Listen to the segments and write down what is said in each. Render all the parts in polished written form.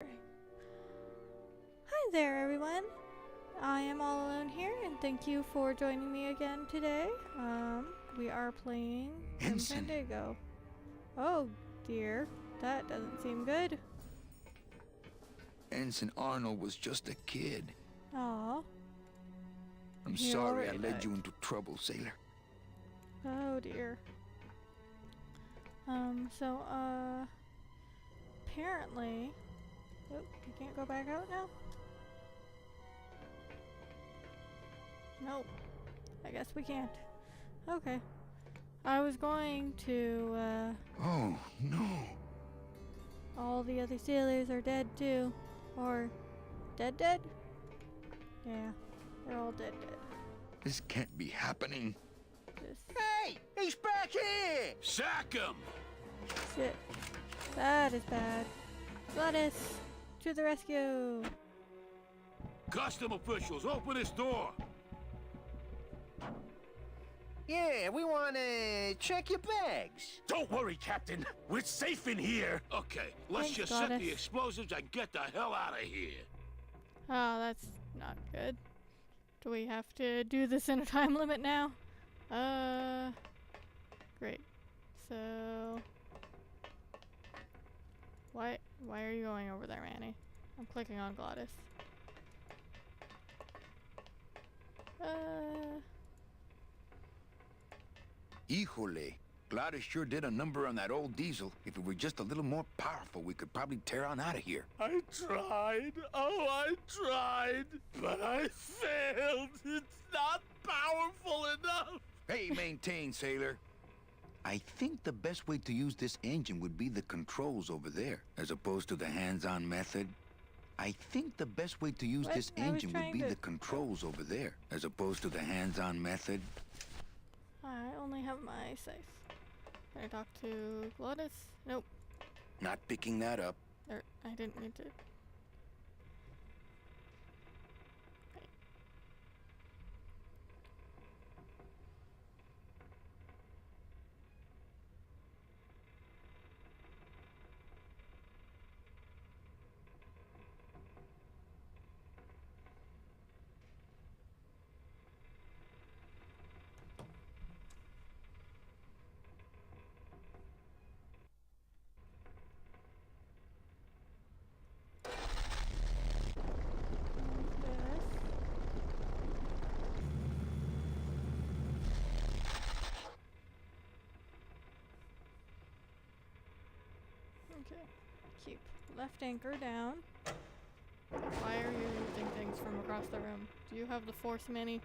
Hi there, everyone. I am all alone here, and thank you for joining me again today. We are playing Grim Fandango. Oh dear, that doesn't seem good. Ensign Arnold was just a kid. Aw. I'm He sorry I already led died. you into trouble, sailor. Oh dear. Apparently... Oh, you can't go back out now? Nope. I guess we can't. Okay. I was going to, Oh, no. all the other sailors are dead too. Or dead? Yeah, they're all dead. This can't be happening. This Hey! He's back here! Sack him! shit. That is bad. Gladys, to the rescue! Custom officials, open this door! Yeah, we want to check your bags. Don't worry, Captain. We're safe in here. Okay, let's Thanks, just set Goddess. the explosives and get the hell out of here. Oh, that's not good. Do we have to do this in a time limit now? Great. So... Why are you going over there, Manny? I'm clicking on Gladys. Híjole. Gladys sure did a number on that old diesel. If it were just a little more powerful, we could probably tear on out of here. I tried. Oh, I tried. But I failed. It's not powerful enough. Hey, maintain, sailor. I think the best way to use this engine would be the controls over there, as opposed to the hands-on method. I think the best way to use What? this I was engine would trying be to- the controls over there, as opposed to the hands-on method. I only have my safe. Can I talk to Gladys? Nope. Not picking that up. I didn't mean to. Okay. Keep left anchor down. Why are you using things from across the room? Do you have the force, Manny?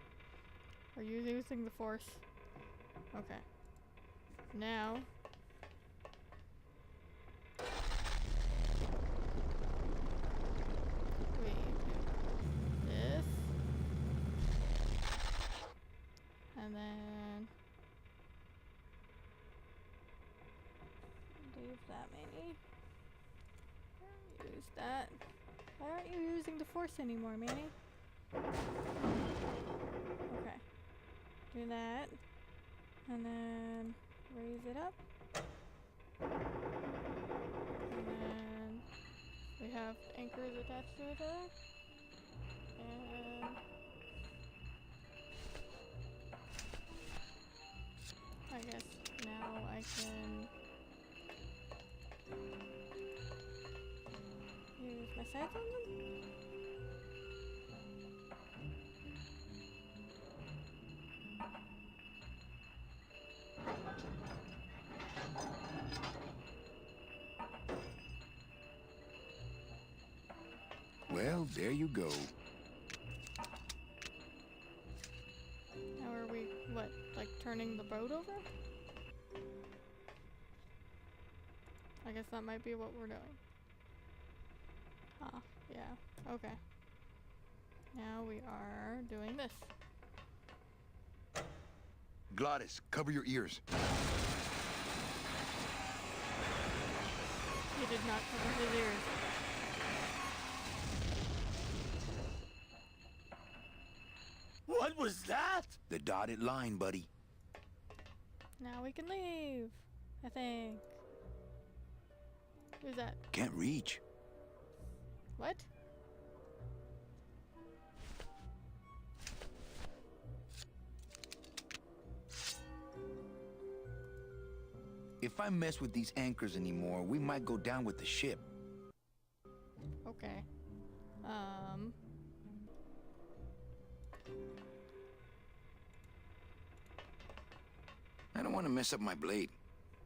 Are you using the force? Okay. Now. We do this. And then leave that, Manny. Use that. Why aren't you using the force anymore, Manny? Okay. Do that. And then raise it up. And then we have anchors attached to it there. And I guess now I can use my sights on them. Well, there you go. Now are we, what, like turning the boat over? I guess that might be what we're doing. Huh, yeah, okay. Now we are doing this. Gladys, cover your ears. He did not cover his ears. What was that? The dotted line, buddy. Now we can leave, I think. Who's that? Can't reach. What? If I mess with these anchors anymore, we might go down with the ship. Okay. I don't want to mess up my blade.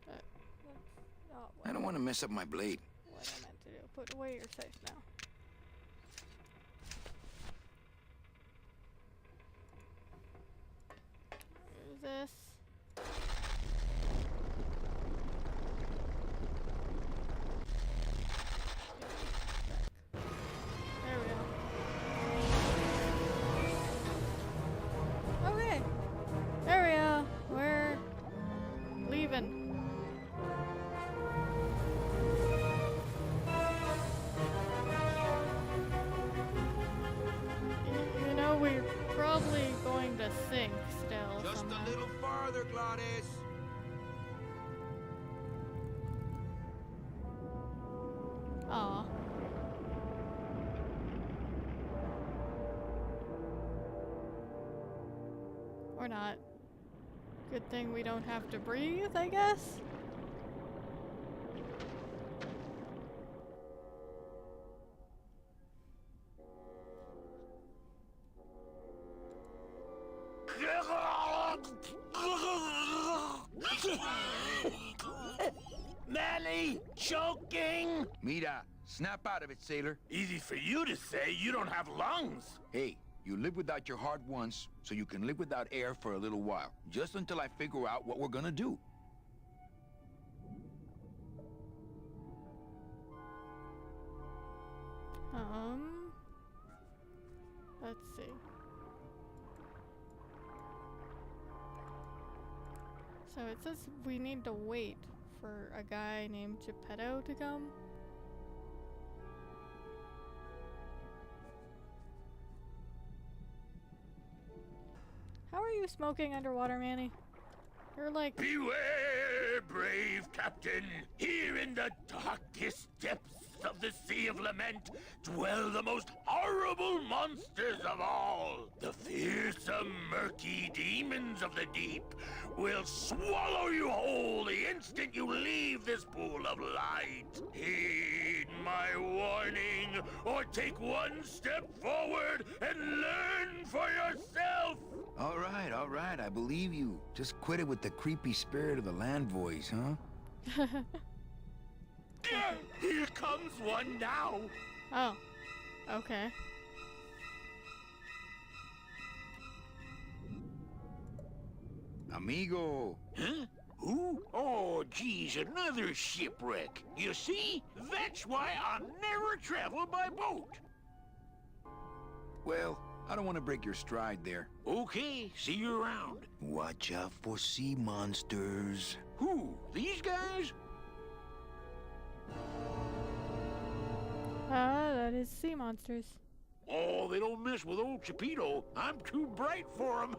That's not I don't want to mess up my blade. what I meant to do. Put away your safe now. Here's this. There we go. Okay. There we go. We're leaving. You know, we're probably going to sink still. Just somehow. a little farther, Gladys. Aw. Or not. Good thing we don't have to breathe, I guess? Manny, choking! Mira, snap out of it, sailor. Easy for you to say, you don't have lungs. Hey, you live without your heart once, so you can live without air for a little while. Just until I figure out what we're gonna do. Let's see. So it says we need to wait for a guy named Geppetto to come. How are you smoking underwater, Manny? You're like... Beware, brave captain! Here in the darkest depths of the Sea of Lament dwell the most horrible monsters of all. The fearsome, murky demons of the deep will swallow you whole the instant you leave this pool of light. Heed my warning, or take one step forward and learn for yourself! All right, I believe you. Just quit it with the creepy spirit of the land voice, huh? Here comes one now! Oh. Okay. Amigo! Huh? Who? Oh, geez, another shipwreck. You see? That's why I'll never travel by boat. Well, I don't want to break your stride there. Okay, see you around. Watch out for sea monsters. Who? These guys? That is sea monsters. Oh, they don't mess with old Chipito. I'm too bright for them.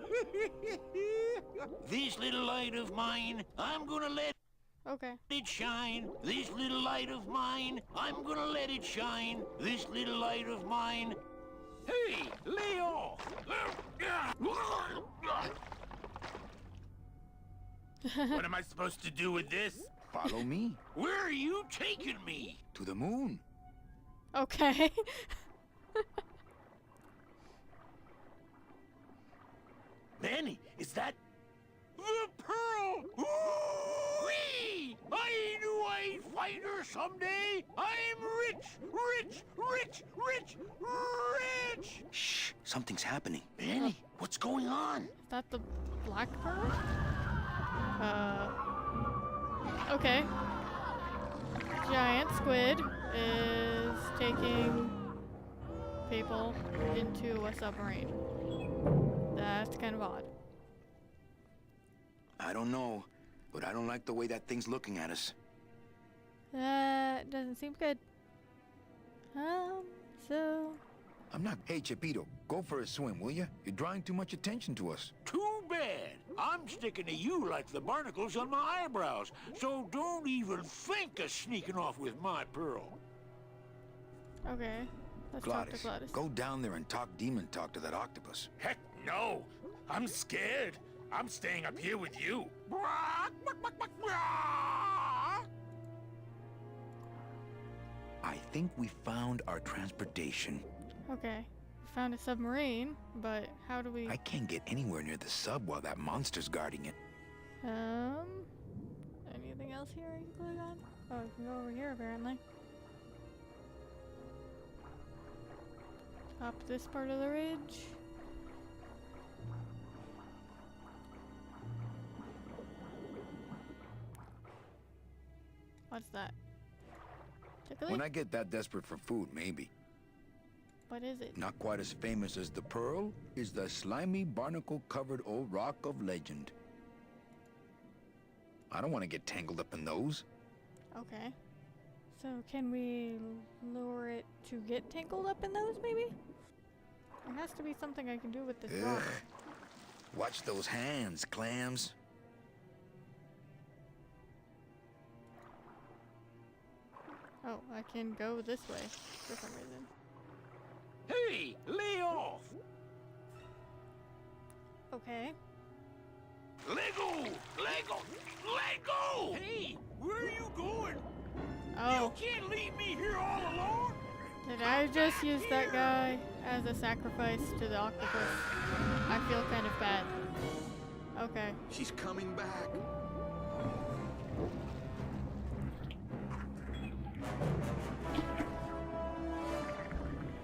This little light of mine, I'm gonna let Okay. it shine. This little light of mine, I'm gonna let it shine. This little light of mine. Hey, lay off. What am I supposed to do with this? Follow me. Where are you taking me? To the moon. Okay. Manny, is that the pearl? Ooh-wee! I knew I'd find her someday. I'm rich, rich, rich, rich, rich. Shh, something's happening. Manny, what's going on? Is that the black bird? Okay. Giant squid is taking people into a submarine. That's kind of odd. I don't know, but I don't like the way that thing's looking at us. That doesn't seem good. So... I'm not... Hey, Chipito, go for a swim, will you? You're drawing too much attention to us. Too bad. I'm sticking to you like the barnacles on my eyebrows, so don't even think of sneaking off with my pearl. Okay. Let's talk to Gladys. Go down there and talk demon talk to that octopus. Heck no! I'm scared. I'm staying up here with you. I think we found our transportation. Okay. We found a submarine, but how do we... I can't get anywhere near the sub while that monster's guarding it. Anything else here I can click on? Oh, I can go over here apparently. Up this part of the ridge. What's that? Tickly? When I get that desperate for food, maybe. What is it? Not quite as famous as the pearl is the slimy barnacle-covered old rock of legend. I don't want to get tangled up in those. Okay. So can we lure it to get tangled up in those, maybe? There has to be something I can do with this rock. Watch those hands, clams. Oh, I can go this way for some reason. Hey, lay off! Okay. Lego! Lego! Lego! Hey, where are you going? Oh, You can't leave me here all alone! did I just use that guy as a sacrifice to the octopus? I feel kind of bad. Okay. She's coming back.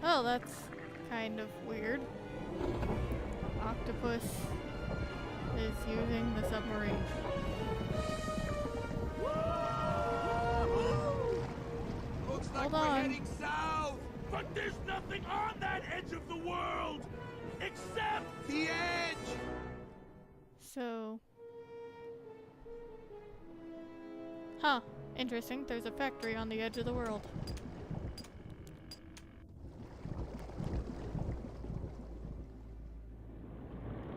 Oh, that's kind of weird. Octopus is using the submarine. Looks like Hold we're on. heading south. But there's nothing on that edge of the world! Except... The edge. So... Huh. Interesting. There's a factory on the edge of the world.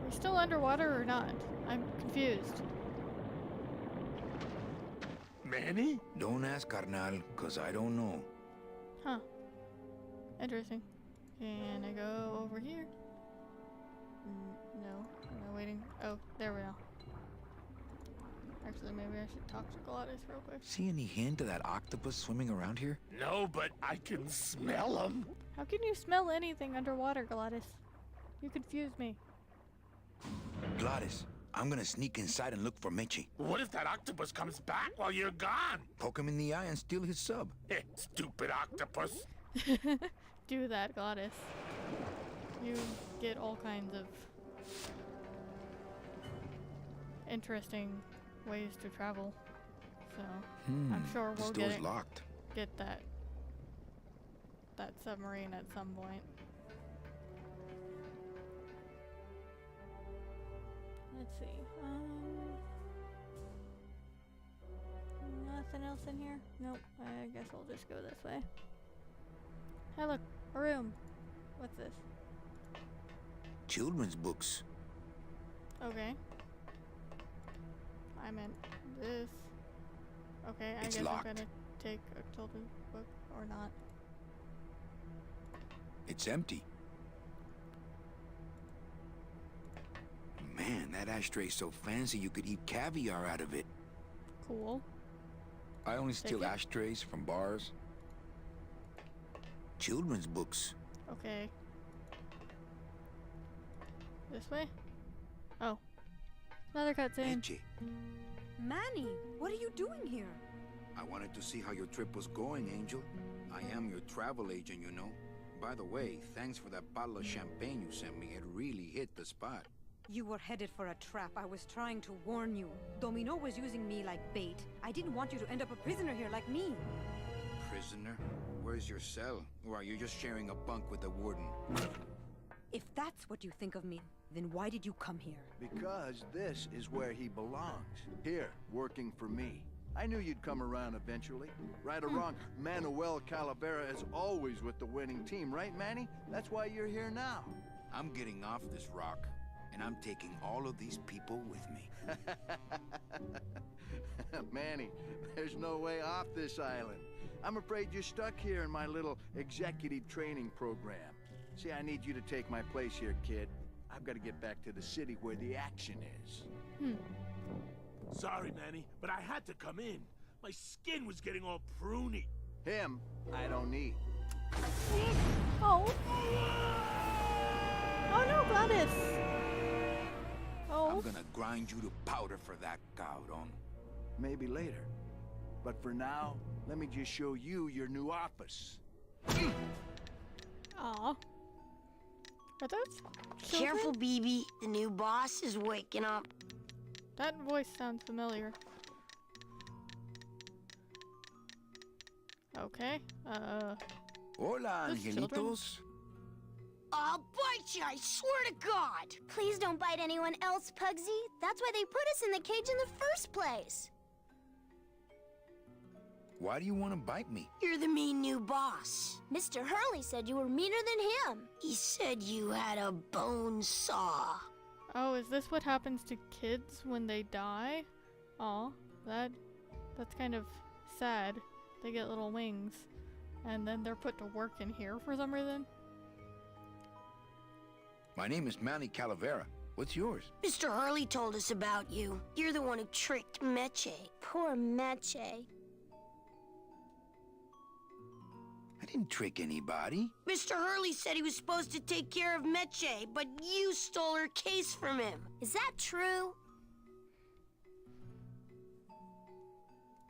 We're still underwater or not? I'm confused. Manny? Don't ask, carnal, cause I don't know. Huh. Interesting. Can I go over here? No. Am I waiting? Oh, there we go. Actually, maybe I should talk to Gladys real quick. See any hint of that octopus swimming around here? No, but I can smell him. How can you smell anything underwater, Gladys? You confuse me. Gladys, I'm gonna sneak inside and look for Meche. What if that octopus comes back while you're gone? Poke him in the eye and steal his sub. Stupid octopus. Do that, Gladys. You get all kinds of interesting ways to travel. So I'm sure we'll This door's get locked. that submarine at some point. Let's see. Nothing else in here? Nope. I guess I'll just go this way. Hey, look, a room. What's this? Children's books. Okay. I meant this. Okay, I It's guess locked. I'm gonna take a children's book or not. It's empty. Man, that ashtray's so fancy you could eat caviar out of it. Cool. I only steal it. ashtrays from bars. Children's books. Okay. This way? Oh. Another cutscene. Meche, Manny, what are you doing here? I wanted to see how your trip was going, Angel. I am your travel agent, you know. By the way, thanks for that bottle of champagne you sent me. It really hit the spot. You were headed for a trap. I was trying to warn you. Domino was using me like bait. I didn't want you to end up a prisoner here like me. Prisoner? Where's your cell? Or are you just sharing a bunk with the warden? If that's what you think of me, then why did you come here? Because this is where he belongs. Here, working for me. I knew you'd come around eventually. Right or wrong, Manuel Calavera is always with the winning team, right, Manny? That's why you're here now. I'm getting off this rock, and I'm taking all of these people with me. Manny, there's no way off this island. I'm afraid you're stuck here in my little executive training program. See, I need you to take my place here, kid. I've got to get back to the city where the action is. Sorry, Manny, but I had to come in. My skin was getting all pruny. Him, I don't need. Oh. Oh no, Gladys. Oh. I'm gonna grind you to powder for that, cabrón. Maybe later. But for now, let me just show you your new office. Aw. Are those children? Careful, BB. The new boss is waking up. That voice sounds familiar. Okay. Hola, Those children? angelitos. I'll bite you, I swear to God. Please don't bite anyone else, Pugsy. That's why they put us in the cage in the first place. Why do you want to bite me? You're the mean new boss. Mr. Hurley said you were meaner than him. He said you had a bone saw. Oh, is this what happens to kids when they die? Aw, that's kind of sad. They get little wings, and then they're put to work in here for some reason. My name is Manny Calavera. What's yours? Mr. Hurley told us about you. You're the one who tricked Meche. Poor Meche. I didn't trick anybody. Mr. Hurley said he was supposed to take care of Meche, but you stole her case from him. Is that true?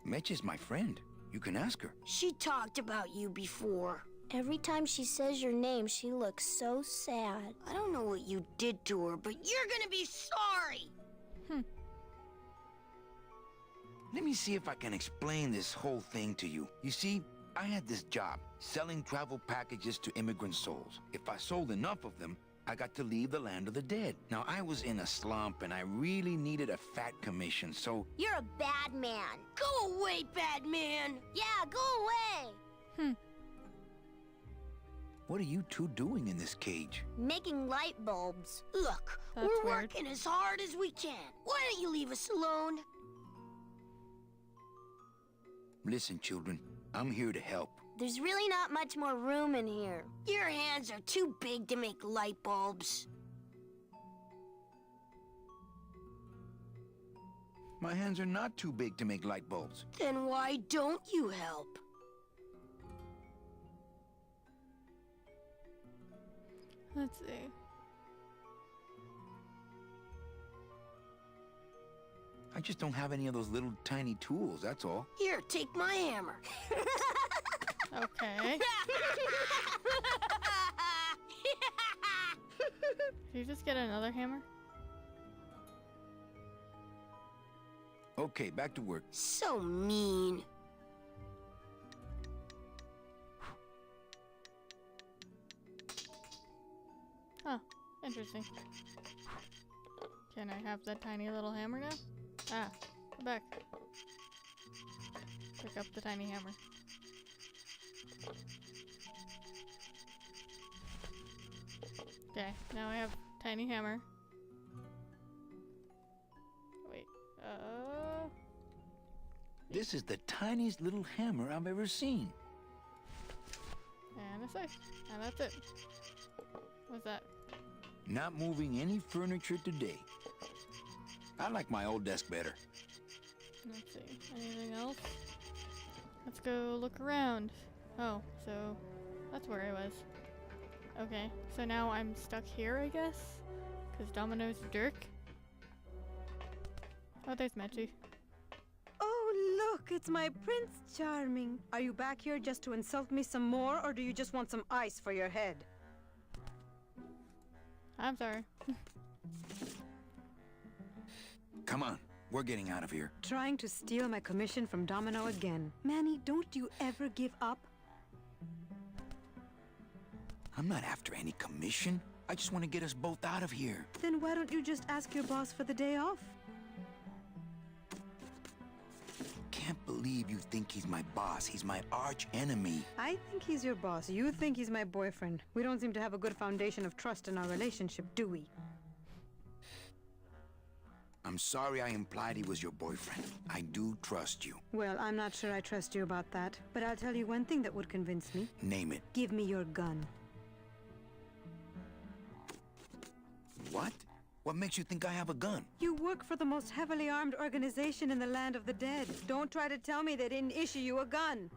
Meche's my friend. You can ask her. She talked about you before. Every time she says your name, she looks so sad. I don't know what you did to her, but you're gonna be sorry! Let me see if I can explain this whole thing to you. You see, I had this job, selling travel packages to immigrant souls. If I sold enough of them, I got to leave the land of the dead. Now, I was in a slump, and I really needed a fat commission, so... You're a bad man. Go away, bad man! Yeah, go away. What are you two doing in this cage? Making light bulbs. Look, That's we're weird. working as hard as we can. Why don't you leave us alone? Listen, children, I'm here to help. There's really not much more room in here. Your hands are too big to make light bulbs. My hands are not too big to make light bulbs. Then why don't you help? Let's see. I just don't have any of those little tiny tools, that's all. Here, take my hammer. Okay. Did you just get another hammer? Okay, back to work. So mean. Huh. Interesting. Can I have that tiny little hammer now? Ah, go back. Pick up the tiny hammer. Okay, now I have tiny hammer. Wait, This is the tiniest little hammer I've ever seen. and a safe. And that's it. What's that? Not moving any furniture today. I like my old desk better. Let's see. Anything else? Let's go look around. Oh, so that's where I was. Okay, so now I'm stuck here, I guess? Because Domino's a jerk. Oh, there's Meche. Oh, look, it's my Prince Charming. Are you back here just to insult me some more, or do you just want some ice for your head? I'm sorry. Come on, we're getting out of here. Trying to steal my commission from Domino again. Manny, don't you ever give up? I'm not after any commission. I just want to get us both out of here. Then why don't you just ask your boss for the day off? Can't believe you think he's my boss. He's my arch enemy. I think he's your boss. You think he's my boyfriend. We don't seem to have a good foundation of trust in our relationship, do we? I'm sorry I implied he was your boyfriend. I do trust you. Well, I'm not sure I trust you about that, but I'll tell you one thing that would convince me. Name it. Give me your gun. What? What makes you think I have a gun? You work for the most heavily armed organization in the land of the dead. Don't try to tell me they didn't issue you a gun.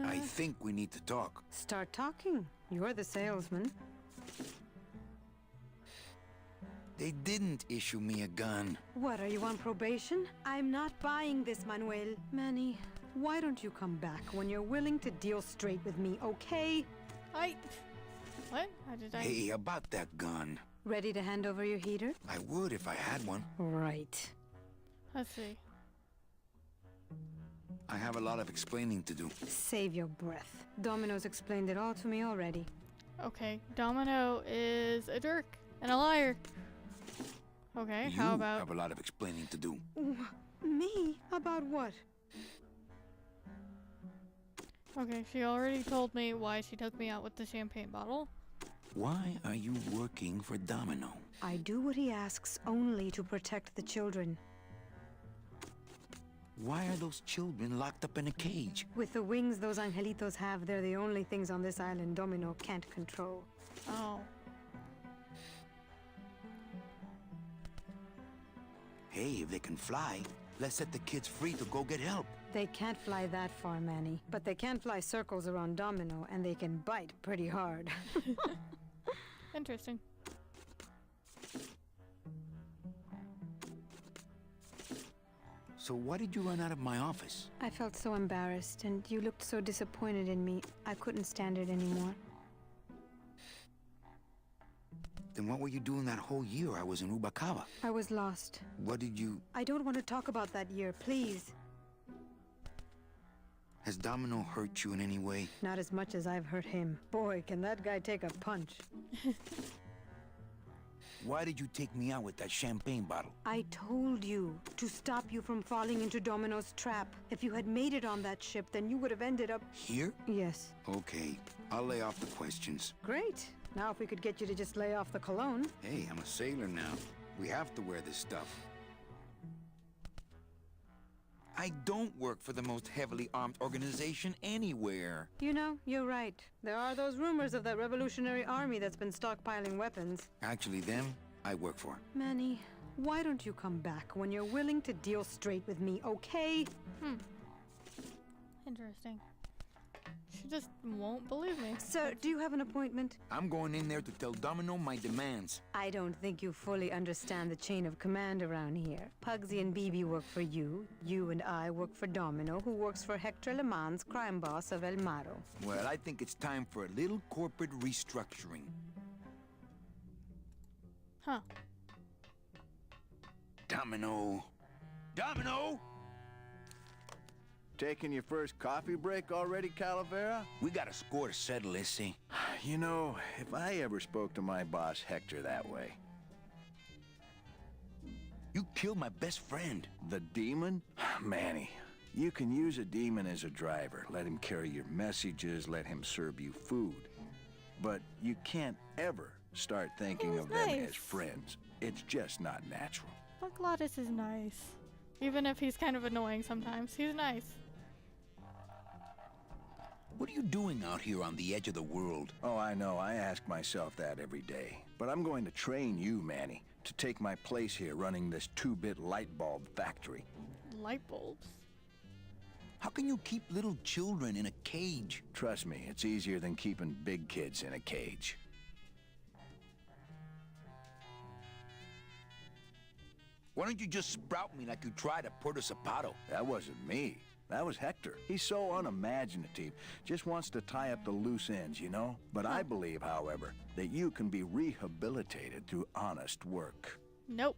I think we need to talk. Start talking. You're the salesman. They didn't issue me a gun. What, are you on probation? I'm not buying this, Manuel. Manny, why don't you come back when you're willing to deal straight with me, okay? What? How did I... Hey, about that gun. Ready to hand over your heater? I would if I had one. Right. Let's see. I have a lot of explaining to do. Save your breath. Domino's explained it all to me already. Okay, Domino is a jerk and a liar. Okay, You how about... have a lot of explaining to do. Me? About what? Okay, she already told me why she took me out with the champagne bottle. Why are you working for Domino? I do what he asks only to protect the children. Why are those children locked up in a cage? With the wings those angelitos have, they're the only things on this island Domino can't control. Oh. Hey, if they can fly, let's set the kids free to go get help. They can't fly that far, Manny. But they can fly circles around Domino, and they can bite pretty hard. Interesting. So why did you run out of my office? I felt so embarrassed, and you looked so disappointed in me. I couldn't stand it anymore. Then what were you doing that whole year I was in Rubacava? I was lost. What did you... I don't want to talk about that year, please. Has Domino hurt you in any way? Not as much as I've hurt him. Boy, can that guy take a punch. Why did you take me out with that champagne bottle? I told you to stop you from falling into Domino's trap. If you had made it on that ship, then you would have ended up... Here? Yes. Okay, I'll lay off the questions. Great. Now if we could get you to just lay off the cologne. Hey, I'm a sailor now. We have to wear this stuff. I don't work for the most heavily armed organization anywhere. You know, you're right. There are those rumors of that revolutionary army that's been stockpiling weapons. Actually, them, I work for. Manny, why don't you come back when you're willing to deal straight with me, okay? Interesting. She just won't believe me. Sir, do you have an appointment? I'm going in there to tell Domino my demands. I don't think you fully understand the chain of command around here. Pugsy and BB work for you. You and I work for Domino, who works for Hector Le Mans, crime boss of El Maro. Well, I think it's time for a little corporate restructuring. Huh. Domino! Domino! Taking your first coffee break already, Calavera? We got a score to settle, Issy. You know, if I ever spoke to my boss Hector that way... You killed my best friend. The demon? Manny, you can use a demon as a driver. Let him carry your messages, let him serve you food. But you can't ever start thinking of them as friends. It's just not natural. But Glottis is nice. Even if he's kind of annoying sometimes, he's nice. What are you doing out here on the edge of the world? Oh, I know. I ask myself that every day. But I'm going to train you, Manny, to take my place here running this 2-bit light bulb factory. Light bulbs? How can you keep little children in a cage? Trust me, it's easier than keeping big kids in a cage. Why don't you just sprout me like you tried at Puerto Zapato? That wasn't me. That was Hector. He's so unimaginative. Just wants to tie up the loose ends, you know? But I believe, however, that you can be rehabilitated through honest work. Nope.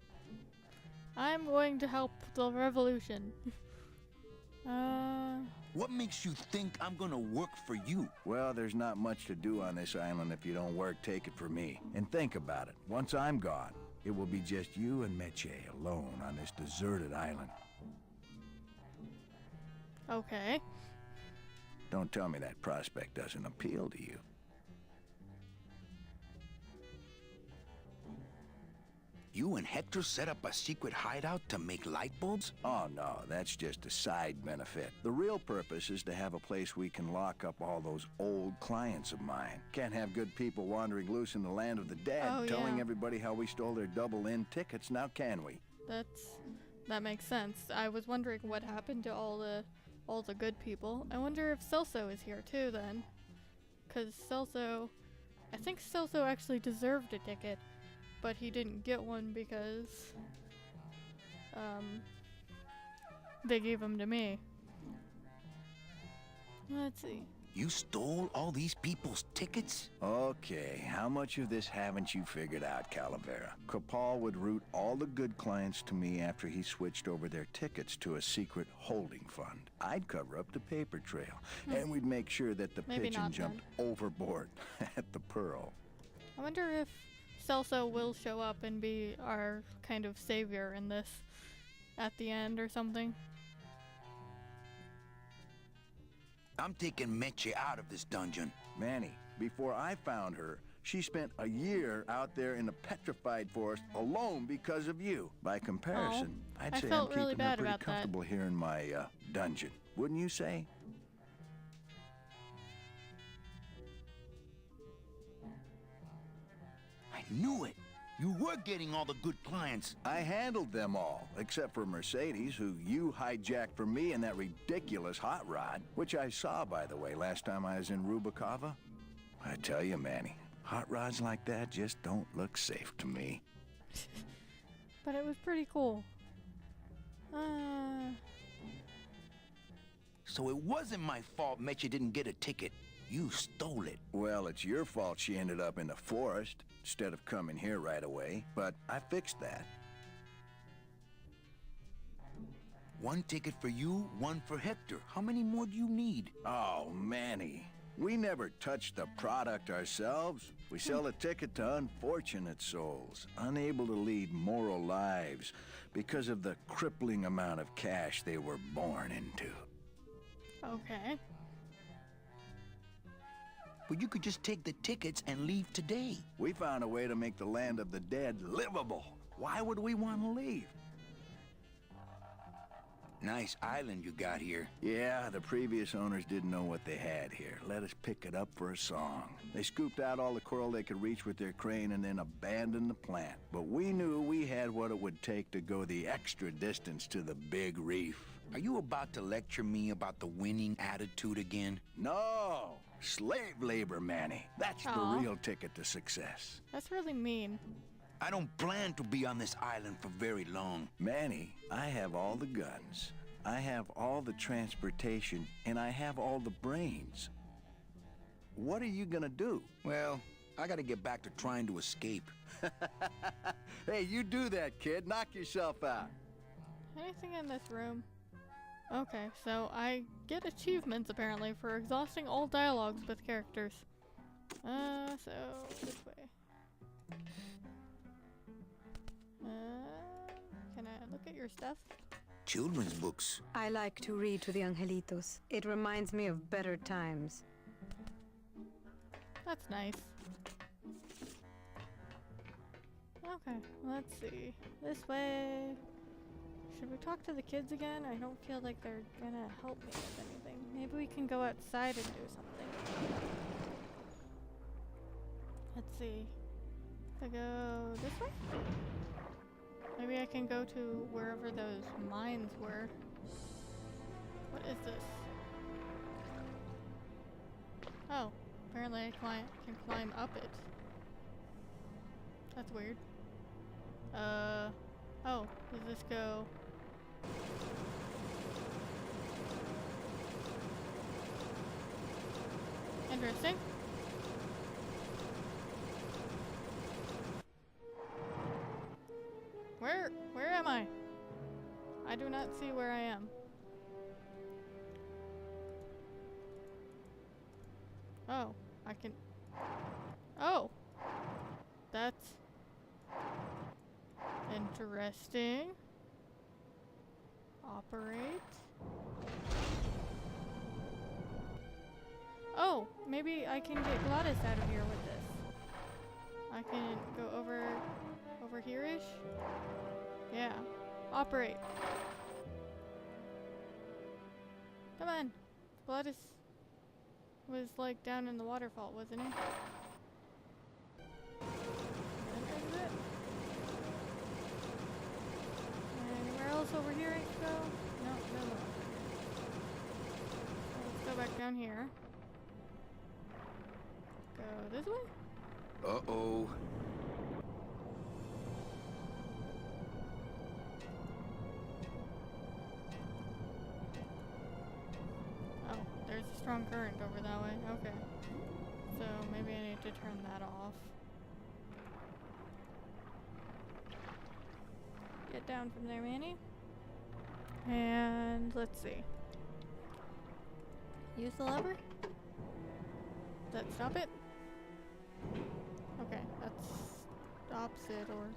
I'm going to help the revolution. What makes you think I'm gonna work for you? Well, there's not much to do on this island if you don't work, take it from me. And think about it. Once I'm gone, it will be just you and Meche alone on this deserted island. Okay. Don't tell me that prospect doesn't appeal to you. You and Hector set up a secret hideout to make light bulbs? Oh, no, that's just a side benefit. The real purpose is to have a place we can lock up all those old clients of mine. Can't have good people wandering loose in the land of the dead, Oh, telling yeah. everybody how we stole their double-in tickets, now can we? That makes sense. I was wondering what happened to all the good people. I wonder if Celso is here too then. 'Cause I think Celso actually deserved a ticket, but he didn't get one because they gave him to me. Let's see. You stole all these people's tickets? Okay, how much of this haven't you figured out, Calavera? Capal would route all the good clients to me after he switched over their tickets to a secret holding fund. I'd cover up the paper trail, and we'd make sure that the Maybe pigeon not jumped overboard at the Pearl. I wonder if Celso will show up and be our kind of savior in this at the end or something. I'm taking Meche out of this dungeon. Manny, before I found her, she spent a year out there in the petrified forest alone because of you. By comparison, I'd I say I'm felt keeping really her bad pretty about that. comfortable here in my dungeon. Wouldn't you say? I knew it. You were getting all the good clients. I handled them all, except for Mercedes, who you hijacked for me in that ridiculous hot rod, which I saw, by the way, last time I was in Rubikava. I tell you, Manny, hot rods like that just don't look safe to me. But it was pretty cool. So it wasn't my fault Meche didn't get a ticket. You stole it. Well, it's your fault she ended up in the forest instead of coming here right away, but I fixed that. One ticket for you, one for Hector. How many more do you need? Oh, Manny. We never touch the product ourselves. We sell a ticket to unfortunate souls, unable to lead moral lives because of the crippling amount of cash they were born into. Okay. But you could just take the tickets and leave today. We found a way to make the land of the dead livable. Why would we want to leave? Nice island you got here. Yeah, the previous owners didn't know what they had here. Let us pick it up for a song. They scooped out all the coral they could reach with their crane and then abandoned the plant. But we knew we had what it would take to go the extra distance to the big reef. Are you about to lecture me about the winning attitude again? No! Slave labor, Manny. That's Aw. the real ticket to success. That's really mean. I don't plan to be on this island for very long. Manny, I have all the guns. I have all the transportation, and I have all the brains. What are you gonna do? Well, I gotta get back to trying to escape. Hey, you do that, kid. Knock yourself out. Anything in this room? Okay, so I get achievements apparently for exhausting all dialogues with characters. So this way. Can I look at your stuff? Children's books. I like to read to the Angelitos. It reminds me of better times. That's nice. Okay, let's see. This way. Should we talk to the kids again? I don't feel like they're gonna help me with anything. Maybe we can go outside and do something. Let's see. If I go this way? Maybe I can go to wherever those mines were. What is this? Oh, apparently I can climb up it. That's weird. Oh, does this go? Interesting. Where am I? I do not see where I am. Oh, I can... Oh! That's... interesting. Operate. Oh, maybe I can get Gladys out of here with this. I can go over here-ish. Yeah. Operate. Come on. Gladys was like down in the waterfall, wasn't he? Exit. Anywhere else over here I can go? No, no. So let's go back down here. Go this way? Uh-oh. Oh, there's a strong current over that way. Okay. So maybe I need to turn that off. Get down from there, Manny. And let's see. Use the lever? Does that stop it? Okay, that stops it, or...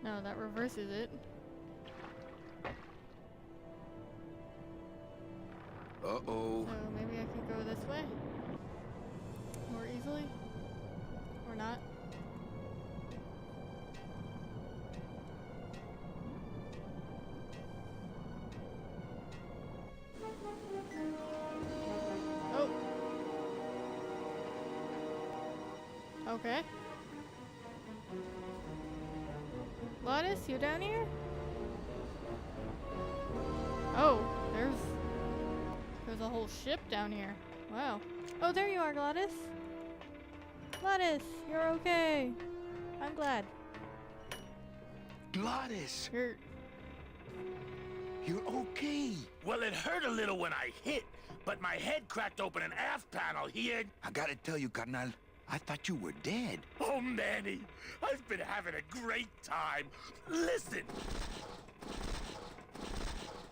No, that reverses it. Uh-oh. So maybe I can go this way? More easily? Or not? Oh! Okay. Gladys, you down here? Oh, there's a whole ship down here. Wow. Oh, there you are, Gladys. Gladys, you're okay. I'm glad. Gladys, You're... you're okay. Well, it hurt a little when I hit, but my head cracked open an aft panel here. I gotta tell you, carnal, I thought you were dead. Oh, Manny, I've been having a great time. Listen,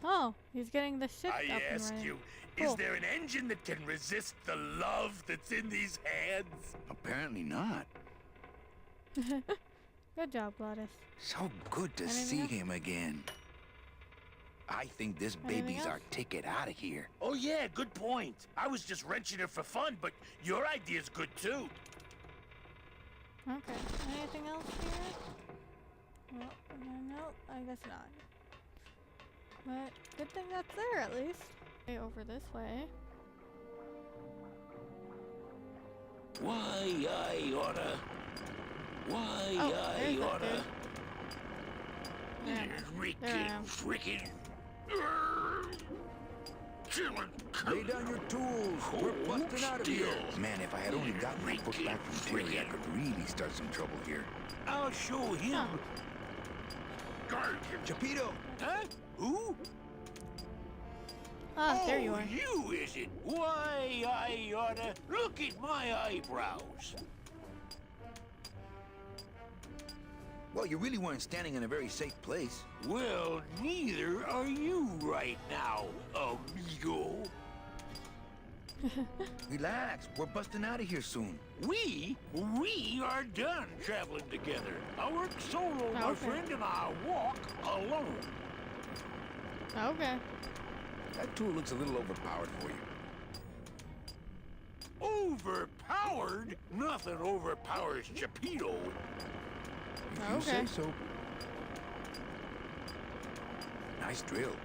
Oh, he's getting the ship I up and ask running. you, Cool. is there an engine that can resist the love that's in these hands? Apparently not. Good job, Gladys. So good to Anything see else? him again. I think this Anything baby's our else? ticket out of here. Oh, yeah, good point. I was just wrenching it for fun, but your idea's good, too. Okay. Anything else here? Well, no, I guess not. But good thing that's there at least. Okay, over this way. Why, I oughta. Why, Oh, there's that dude. Yeah. There I am. Freaking. Lay down your tools. We're busting out of here. Man, if I had only gotten my foot back from Terry, I could really start some trouble here. I'll show him. Guard him. Chapito! Huh? Who? Ah, there you are. You is it? Why, I oughta. Look at my eyebrows. Well, you really weren't standing in a very safe place. Well, neither are you right now, amigo. Relax, we're busting out of here soon. We are done traveling together. I work solo, my Okay. friend, and I walk alone. Okay. That tool looks a little overpowered for you. Overpowered? Nothing overpowers Chapito. If you Okay. say so. Nice drill.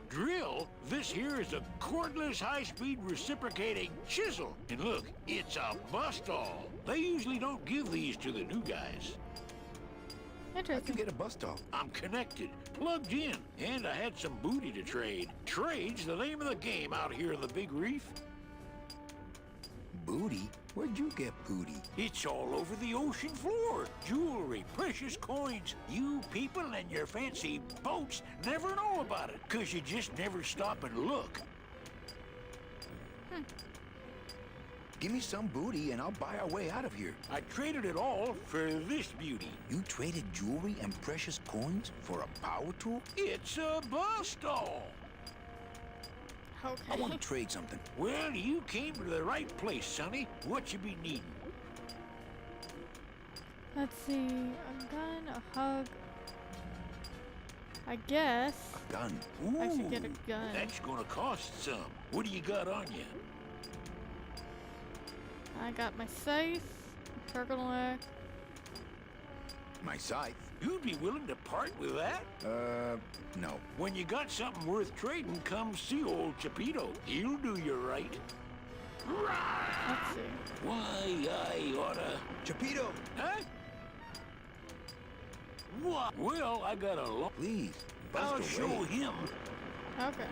Drill? This here is a cordless, high-speed reciprocating chisel. And look, it's a bust-all. They usually don't give these to the new guys. How'd you Interesting. get a bust off? I'm connected, plugged in, and I had some booty to trade. Trade's the name of the game out here in the Big Reef. Booty? Where'd you get booty? It's all over the ocean floor. Jewelry, precious coins. You people and your fancy boats never know about it, 'cause you just never stop and look. Give me some booty and I'll buy our way out of here. I traded it all for this beauty. You traded jewelry and precious coins for a power tool? It's a bust-all. I Okay. want to trade something. Well, you came to the right place, sonny. What you be needing? Let's see. A gun, a hug. I guess Gun. I should get a Ooh, gun. That's gonna cost some. What do you got on you? I got my scythe, turtleneck. My scythe? You'd be willing to part with that? No. When you got something worth trading, come see old Chapito. He'll do you right. Let's see. Why, I oughta... Chapito! Huh? What? Well, I got a lot. Please, I'll bust show away. him. Okay.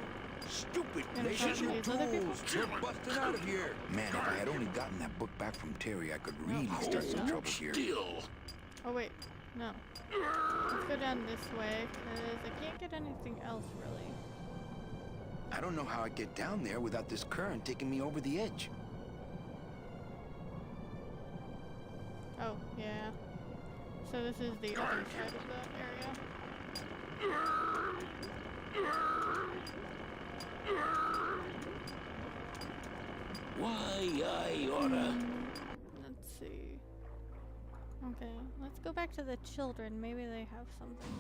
Stupid Gonna Ladies try lazy to and use other people? tools, we're busting out of here. Man, if I had only gotten that book back from Terry, I could really start some Hold trouble here. Still. Oh wait, no. Let's go down this way, cause I can't get anything else really. I don't know how I get down there without this current taking me over the edge. Oh, yeah. So this is the other side of the area. Why, I oughta... Let's see. Okay, let's go back to the children. Maybe they have something.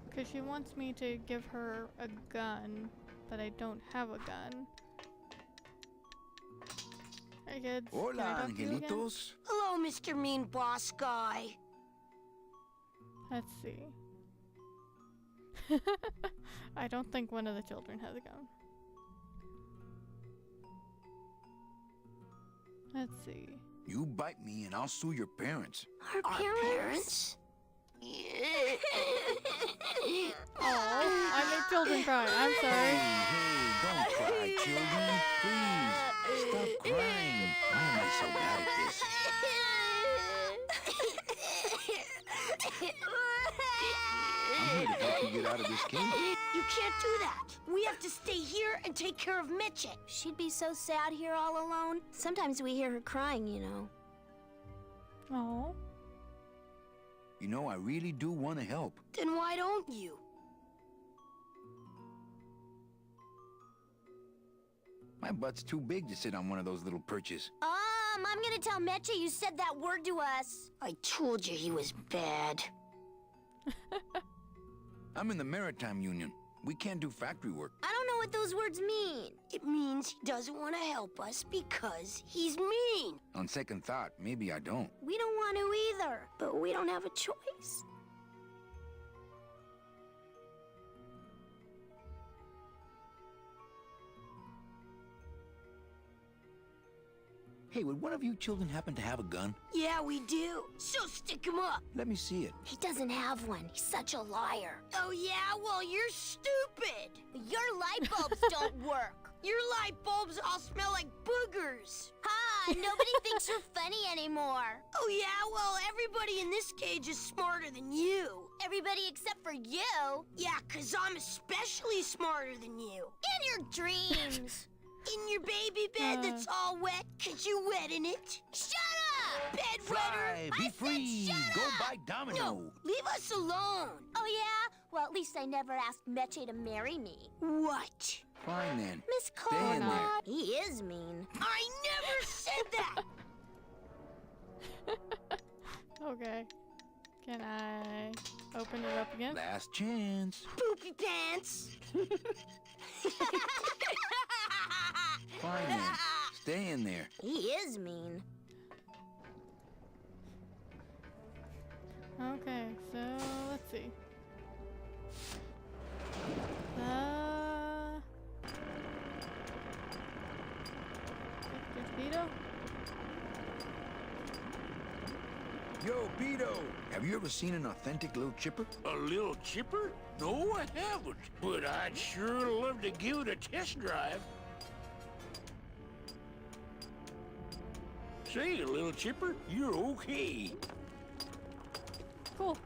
Because she wants me to give her a gun, but I don't have a gun. Hey kids, can I Hola, talk to you again? angelitos. Hello, Mr. Mean Boss Guy. Let's see. I don't think one of the children has a gun. Let's see. You bite me and I'll sue your parents. Our parents? Oh, I made children cry. I'm Hey, sorry. hey, don't cry, children. Please, stop crying. Why am I so bad at this? I'm here to help you get out of this cage. You can't do that. We have to stay here and take care of Meche. She'd be so sad here all alone. Sometimes we hear her crying, you know. Oh. You know, I really do want to help. Then why don't you? My butt's too big to sit on one of those little perches. I'm gonna tell Meche you said that word to us. I told you he was bad. I'm in the Maritime Union. We can't do factory work. I don't know what those words mean. It means he doesn't want to help us because he's mean. On second thought, maybe I don't. We don't want to either, but we don't have a choice. Hey, would one of you children happen to have a gun? Yeah, we do. So stick him up. Let me see it. He doesn't have one. He's such a liar. Oh yeah? Well, you're stupid. Your light bulbs don't work. Your light bulbs all smell like boogers. Ha! Nobody thinks you're funny anymore. Oh yeah? Well, everybody in this cage is smarter than you. Everybody except for you. Yeah, 'cause I'm especially smarter than you. In your dreams. In your baby bed that's all wet 'cause you wet in it. Shut up! Bed Fly, wetter. be I said free. shut Go up. buy Domino. No, leave us alone. Oh yeah? Well, at least I never asked Meche to marry me. What? Fine then. Miss Stay in there. Cola. He is mean. I never said that. Okay. Can I open it up again? Last chance. Poopy pants. Fine then. Stay in there. He is mean. Okay, so let's see. Vito? Yo, Beto. Have you ever seen an authentic little chipper? A little chipper? No, I haven't. But I'd sure love to give it a test drive. Say, little chipper, you're okay. Cool.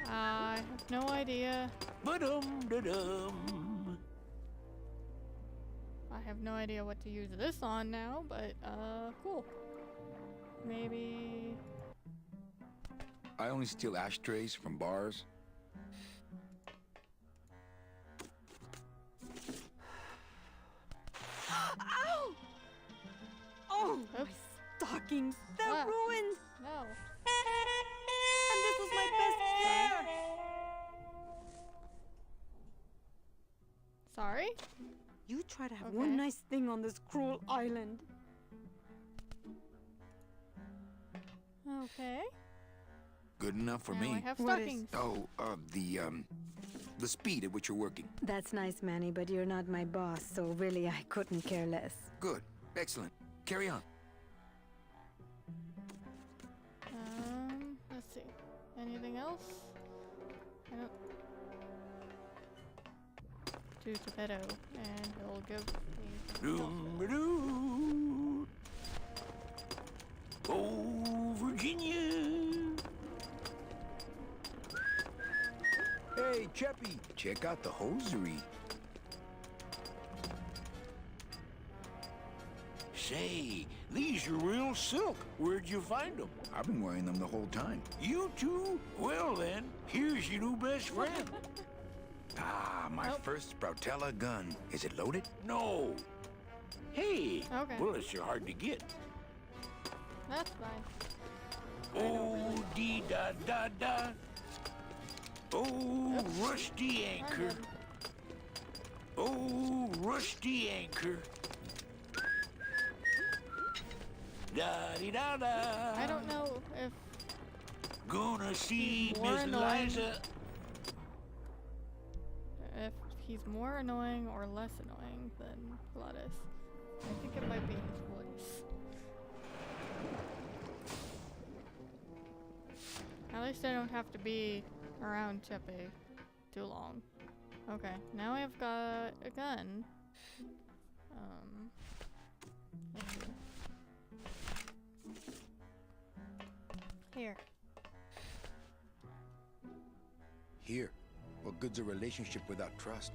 I have no idea. Ba-dum-da-dum. I have no idea what to use this on now, but cool. Maybe. I only steal ashtrays from bars. Ow! Oh, my Oops. stockings. They're Ah. ruined. No. And this was my best pair. try to have Okay. one nice thing on this cruel island. Okay. Good enough for Now me. I have What is- stockings. Oh, the speed at which you're working. That's nice, Manny, but you're not my boss, so really I couldn't care less. Good. Excellent. Carry on. Let's see. Anything else? I don't. To Geppetto, and he'll give me. Doo-ba-doo. Oh, Virginia. Hey, Cheppy, check out the hosiery. Say, these are real silk. Where'd you find them? I've been wearing them the whole time. You too? Well then, here's your new best friend. Ah, my Nope. first Sproutella gun. Is it loaded? No. Hey, Okay. bullets are hard to get. That's fine. Oh, dee da da da. Oh, Oops. rusty I'm anchor. good. Oh, rusty anchor. Da dee da da. I don't know if Gonna see More Miss annoying. Liza. he's more annoying or less annoying than Gladys. I think it might be his voice. At least I don't have to be around Cheppy too long. Okay, now I've got a gun. Let's see. Here. Here. What good's a relationship without trust?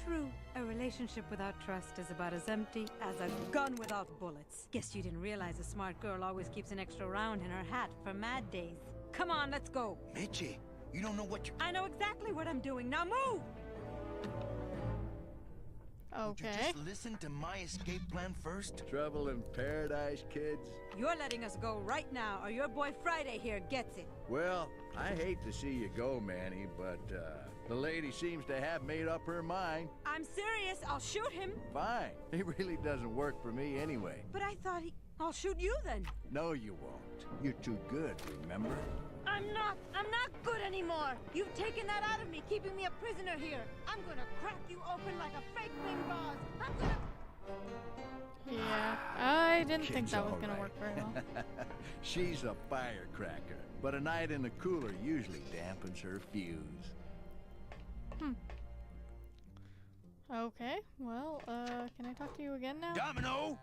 True, a relationship without trust is about as empty as a gun without bullets. Guess you didn't realize a smart girl always keeps an extra round in her hat for mad days. Come on, let's go. Meche, you don't know what you're... I know exactly what I'm doing. Now move! Would you Okay. just listen to my escape plan first? Trouble in paradise, kids? You're letting us go right now, or your boy Friday here gets it. Well, I hate to see you go, Manny, but the lady seems to have made up her mind. I'm serious. I'll shoot him. Fine. He really doesn't work for me anyway. But I thought I'll shoot you then. No, you won't. You're too good, remember? I'm not good anymore. You've taken that out of me, keeping me a prisoner here. I'm gonna crack you open like a fake wing vase. I'm gonna... Yeah, I didn't think Kid's that was all gonna right. work very well. She's a firecracker, but a night in the cooler usually dampens her fuse. Okay, well, can I talk to you again now? Domino.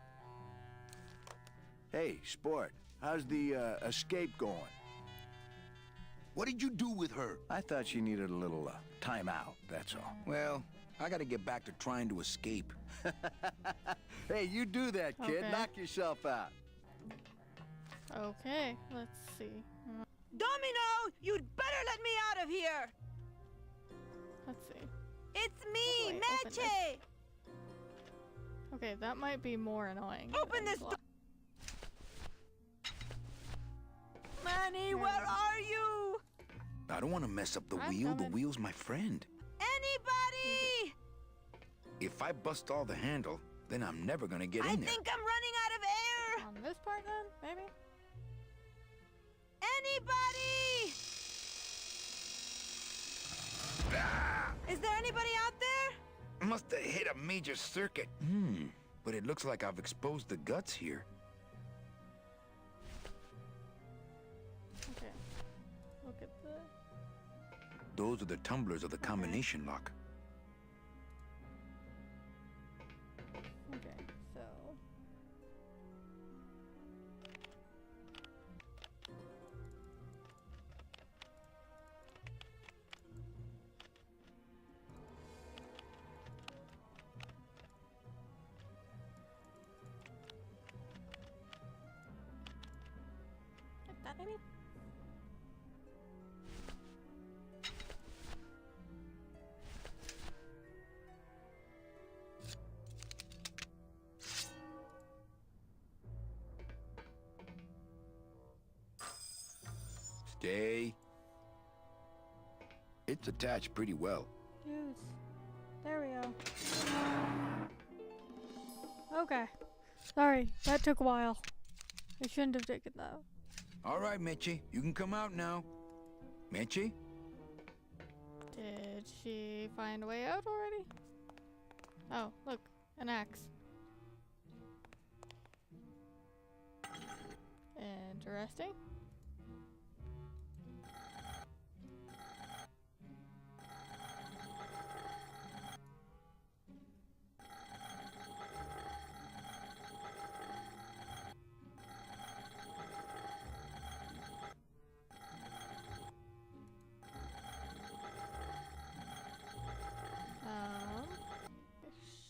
Hey, sport, how's the escape going? What did you do with her? I thought she needed a little time out, that's all. Well, I gotta get back to trying to escape. Hey, you do that, kid. Okay. Knock yourself out. Okay, let's see. Domino, you'd better let me out of here. Let's see. It's me, Wait, open this. Meche. Okay, that might be more annoying. Open than this Gla- door. Manny, where are you? I don't want to mess up the I'm wheel. The coming. wheel's my friend. Anybody? If I bust all the handle, then I'm never gonna get I in there. think I'm running out of air. On this part then, maybe? Anybody? Is there anybody out there? Must have hit a major circuit. But it looks like I've exposed the guts here. Okay. Look at the... Those are the tumblers of the combination lock. Okay, so... Like that, maybe? Stay. It's attached pretty well. Use. There we go. Okay. Sorry, that took a while. I shouldn't have taken that. All right, Meche, you can come out now. Meche? Did she find a way out already? Oh, look, an axe. Interesting.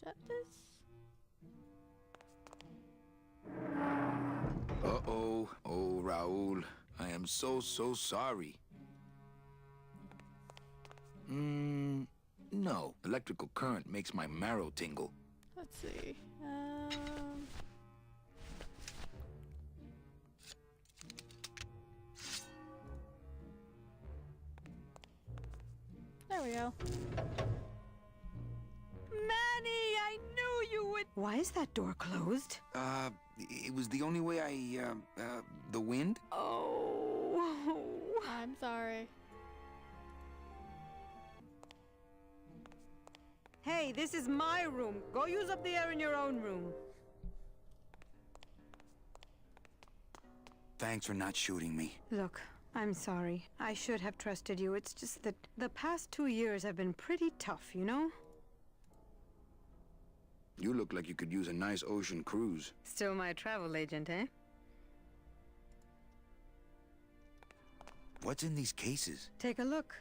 Shut this. Uh-oh. Oh, Raul. I am so sorry. No. Electrical current makes my marrow tingle. Let's see. There we go. Manny, I knew you would. Why is that door closed? It was the only way the wind? Oh. I'm sorry. Hey, this is my room. Go use up the air in your own room. Thanks for not shooting me. Look, I'm sorry. I should have trusted you. It's just that the past 2 years have been pretty tough, you know? You look like you could use a nice ocean cruise. Still my travel agent, eh? What's in these cases? Take a look.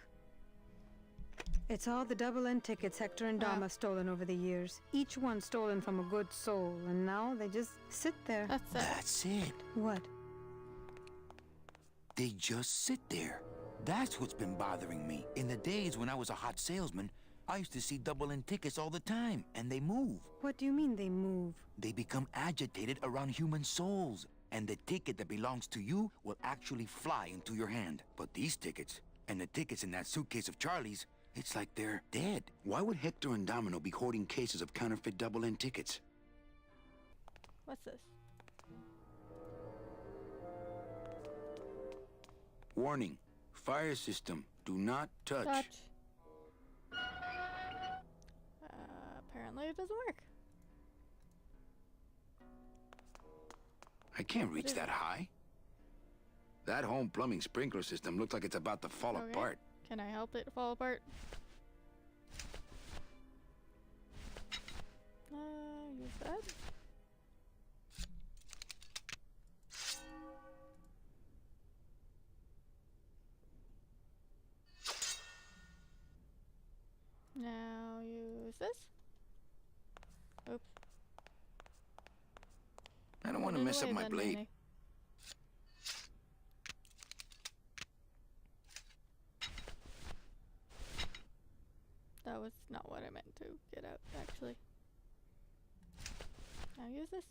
It's all the double-end tickets Hector and Dom have stolen over the years. Each one stolen from a good soul, and now they just sit there. That's it. What? They just sit there. That's what's been bothering me. In the days when I was a hot salesman, I used to see double-end tickets all the time, and they move. What do you mean they move? They become agitated around human souls, and the ticket that belongs to you will actually fly into your hand. But these tickets, and the tickets in that suitcase of Charlie's, it's like they're dead. Why would Hector and Domino be hoarding cases of counterfeit double-end tickets? What's this? Warning. Fire system. Do not touch. Apparently it doesn't work. I can't reach that high. That home plumbing sprinkler system looks like it's about to fall apart. Can I help it fall apart? Use that. Now use this. Oops. I don't want to mess up my blade. Manny. That was not what I meant to get out, actually. Now use this.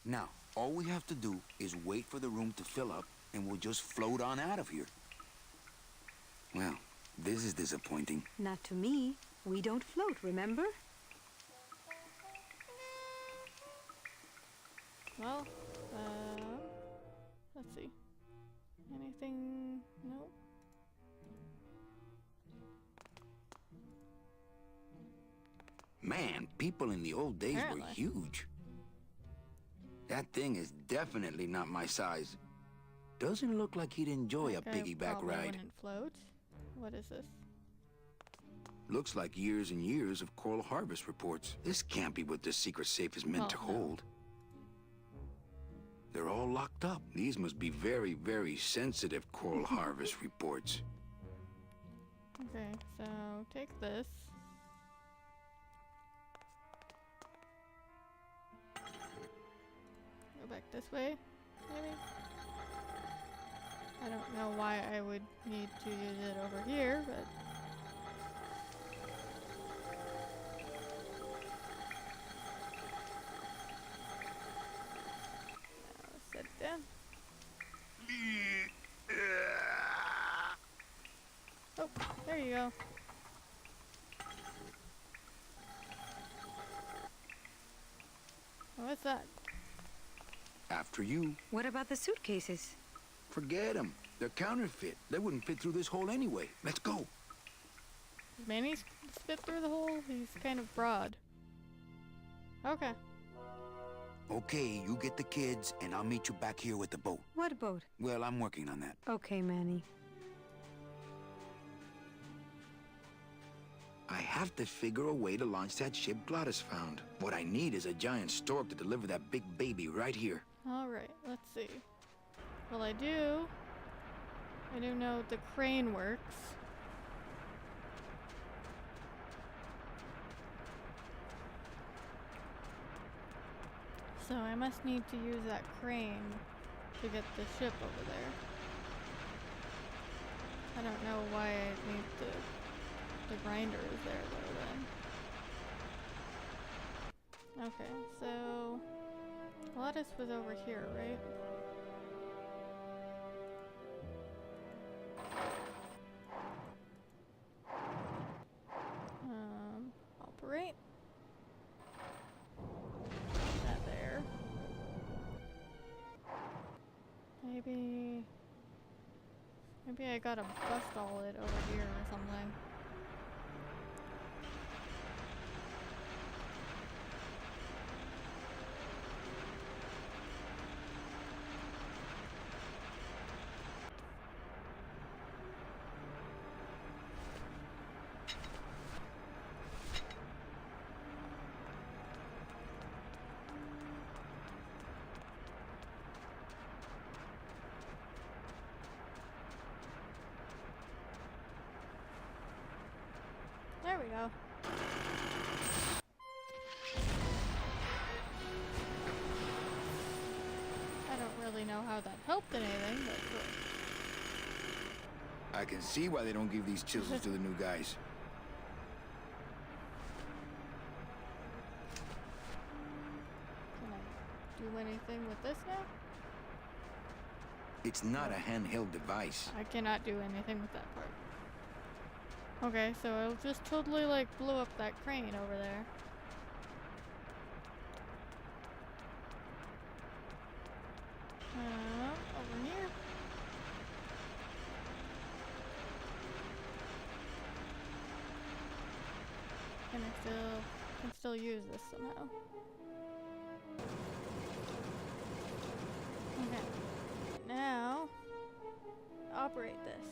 Now, all we have to do is wait for the room to fill up, and we'll just float on out of here. Well, this is disappointing. Not to me. We don't float, remember? Well, let's see. Anything? Nope. Man, people in the old days were huge. That thing is definitely not my size. Doesn't look like he'd enjoy a piggyback ride. Wouldn't float. What is this? Looks like years and years of coral harvest reports. This can't be what this secret safe is meant to hold. They're all locked up. These must be very, very sensitive coral harvest reports. Okay, so take this. Go back this way, maybe? I don't know why I would need to use it over here, but... Now sit down. Oh, there you go. After you. What about the suitcases? Forget them. They're counterfeit. They wouldn't fit through this hole anyway. Let's go. Does Manny fit through the hole? He's kind of broad. Okay. Okay, you get the kids, and I'll meet you back here with the boat. What boat? Well, I'm working on that. Okay, Manny. I have to figure a way to launch that ship Glottis found. What I need is a giant stork to deliver that big baby right here. Alright, let's see. Well, I do know the crane works. So I must need to use that crane to get the ship over there. I don't know why I need the grinder is there though then. Okay, so Glottis was over here, right? Operate. That there. Maybe I gotta bust all it over here or something. There we go. I don't really know how that helped anything, but cool. I can see why they don't give these chisels to the new guys. Can I do anything with this now? It's not a handheld device. I cannot do anything with that part. Okay, so I'll just totally like blow up that crane over there. Over here. Can still use this somehow. Okay. Now operate this.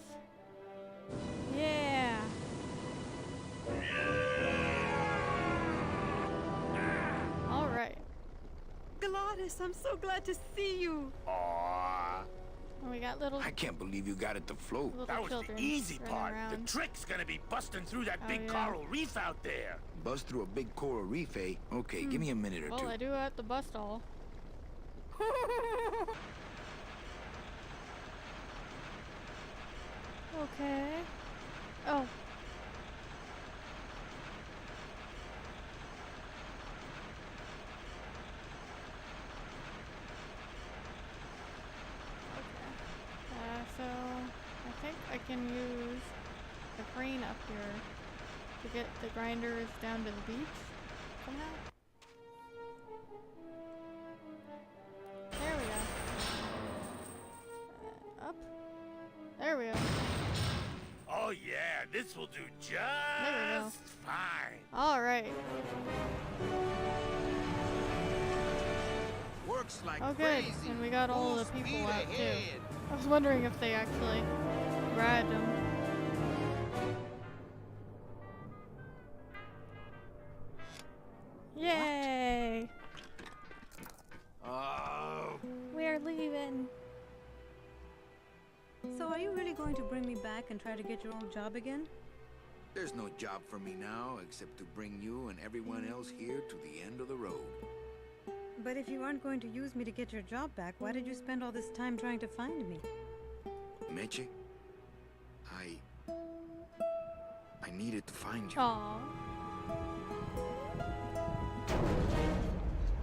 Yeah. All right. Glottis, I'm so glad to see you. Aww. And we got little I can't believe you got it to float. That was children the easy running part. around. The trick's gonna be busting through that Oh, big yeah. coral reef out there. Buzz through a big coral reef, eh? Okay, give me a minute or Well, two. I do have to bust all. Okay. Oh. Okay. So I think I can use the crane up here to get the grinders down to the beach somehow. There we go. Up. There we go. Oh yeah, this will do There we go. just fine. All right. Works like Okay, crazy. and we got all the Full people speed out too. ahead. I was wondering if they actually grabbed them. Yay! Oh. We're leaving. So are you really going to bring me back and try to get your old job again? There's no job for me now except to bring you and everyone else here to the end of the road. But if you aren't going to use me to get your job back, why did you spend all this time trying to find me? Meche, I needed to find you. Aww.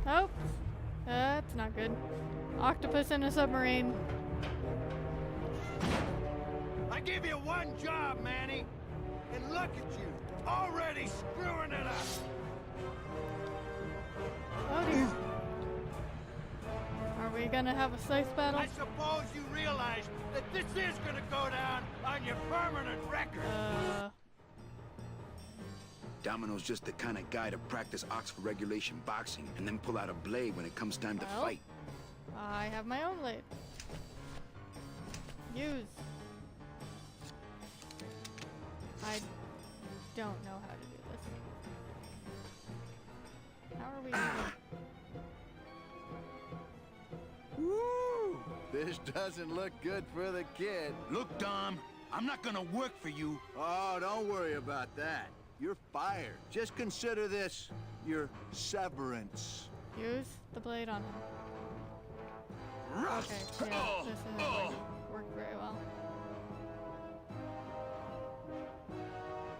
Oh, that's not good. Octopus in a submarine. I give you one job, Manny. And look at you, already screwing it up. Oh dear. Are we gonna have a slice battle? I suppose you realize that this is gonna go down on your permanent record. Domino's just the kind of guy to practice Oxford regulation boxing and then pull out a blade when it comes time to fight. I have my own blade. Use. I don't know how to do this. How are we gonna Woo! This doesn't look good for the kid. Look, Dom, I'm not gonna work for you. Oh, don't worry about that. You're fired. Just consider this your severance. use the blade on him? Okay, yeah, this isn't worked very well.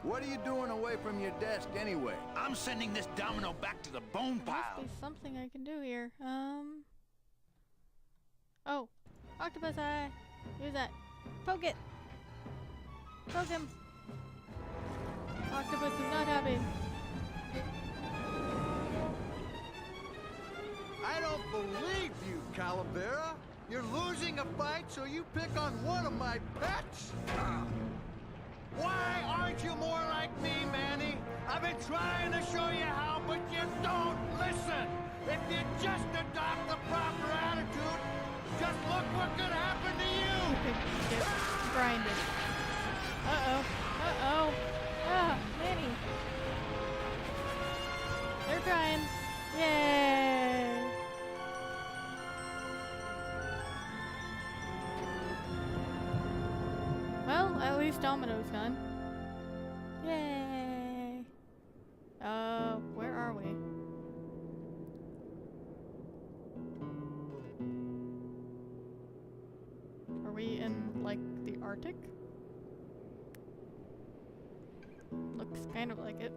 What are you doing away from your desk anyway? I'm sending this domino back to the bone There pile. must be something I can do here. Oh, octopus eye. Use that. Poke it. Poke him. Octopus is not happy. I don't believe you, Calavera. You're losing a fight, so you pick on one of my pets? Why aren't you more like me, Manny? I've been trying to show you how, but you don't listen. If you just adopt the proper attitude, just look what could happen to you. Get grinded. Uh-oh. Uh-oh. Ah, Manny. They're trying. Yay! Well, at least Domino's done. Yay! Where are we? Are we in, like, the Arctic? Looks kind of like it.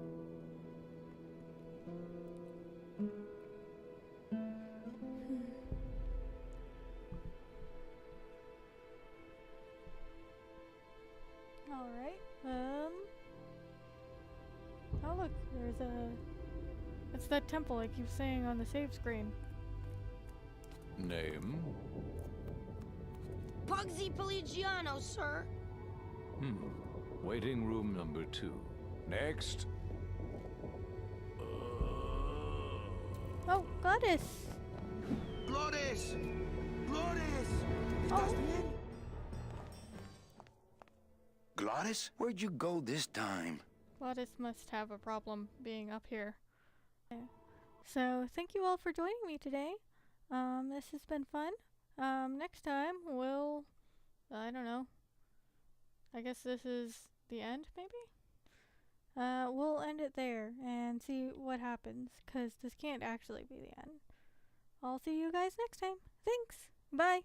Alright, oh look, there's a... It's that temple I keep saying on the save screen. Name? Pugsy Pelagiano, sir. Waiting room number 2. Next. Oh, goddess! Glores! Glores! Oh. Glottis, where'd you go this time? Glottis must have a problem being up here. So, thank you all for joining me today. This has been fun. Next time, we'll... I don't know. I guess this is the end, maybe? We'll end it there and see what happens, because this can't actually be the end. I'll see you guys next time. Thanks! Bye!